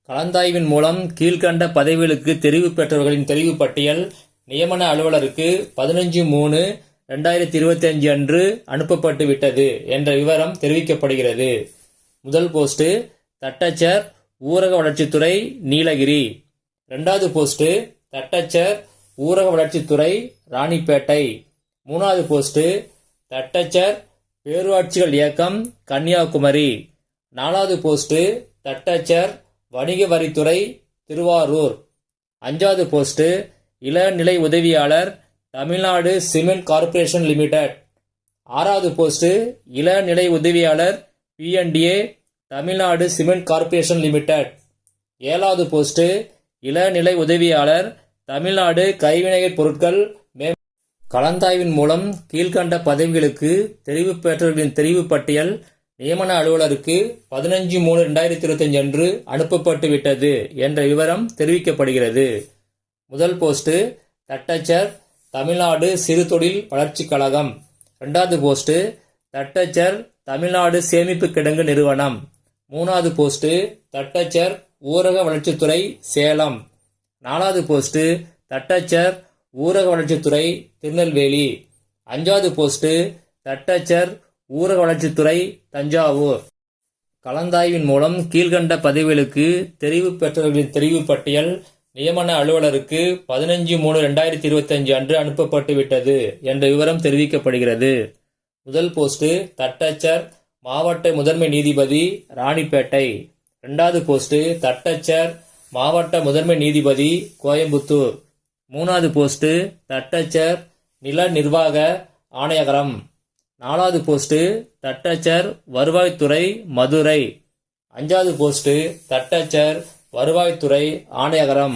கலந்தாய்வின் மூலம் கீழ்கண்ட பதவிகளுக்கு தெரிவு பெற்றவர்களின் தெரிவு பட்டியல் நியமன அலுவலருக்கு 15/3/2025 அன்று அனுப்பப்பட்டு விட்டது என்ற விவரம் தெரிவிக்கப்படுகிறது. முதல் போஸ்ட் தட்டச்சர், ஊரக வளர்ச்சித்துறை, நீலகிரி. இரண்டாவது போஸ்ட் தட்டச்சர், ஊரக வளர்ச்சித்துறை, ராணிப்பேட்டை. மூணாவது போஸ்ட் தட்டச்சர், பேரூராட்சிகள் இயக்கம், கன்னியாகுமரி. நாலாவது போஸ்ட் தட்டச்சர், வணிக வரித்துறை, திருவாரூர். அஞ்சாவது போஸ்ட் இளநிலை உதவியாளர், தமிழ்நாடு சிமெண்ட் கார்ப்பரேஷன் லிமிடெட். ஆறாவது போஸ்ட் இளநிலை உதவியாளர், PNDA, Tamil Nadu cement corporation limited. ஏழாவது போஸ்ட் இளநிலை உதவியாளர், தமிழ்நாடு கைவினைப் பொருட்கள். கலந்தாய்வின் மூலம் கீழ்கண்ட பதவிகளுக்கு தெரிவு பெற்றவர்களின் தெரிவு பட்டியல் நியமன அலுவலருக்கு 15/3/2025 அன்று அனுப்பப்பட்டு விட்டது என்ற விவரம் தெரிவிக்கப்படுகிறது. முதல் போஸ்ட் தட்டச்சர், தமிழ்நாடு சிறு தொழில் வளர்ச்சி கழகம். இரண்டாவது போஸ்ட் தட்டச்சர், தமிழ்நாடு சேமிப்பு கிடங்கு நிறுவனம். மூணாவது போஸ்ட் தட்டச்சர், ஊரக வளர்ச்சித்துறை, சேலம். நாலாவது போஸ்ட் தட்டச்சர், ஊரக வளர்ச்சித்துறை, திருநெல்வேலி. அஞ்சாவது போஸ்ட் தட்டச்சர், ஊரக வளர்ச்சித்துறை, தஞ்சாவூர். கலந்தாய்வின் மூலம் கீழ்கண்ட பதவிகளுக்கு தெரிவு பெற்றவர்களின் தெரிவு பட்டியல் நியமன அலுவலருக்கு 15/3/2025 அன்று அனுப்பப்பட்டு விட்டது என்ற விவரம் தெரிவிக்கப்படுகிறது. முதல் போஸ்ட் தட்டச்சர், மாவட்ட முதன்மை நீதிபதி, ராணிப்பேட்டை. இரண்டாவது போஸ்ட் தட்டச்சர், மாவட்ட முதன்மை நீதிபதி, கோயம்புத்தூர். மூணாவது போஸ்ட் தட்டச்சர், நில நிர்வாக ஆணையகரம். நாலாவது போஸ்ட் தட்டச்சர், வருவாய்த்துறை, மதுரை. அஞ்சாவது போஸ்ட் தட்டச்சர், வருவாய்த்துறை ஆணையகரம்.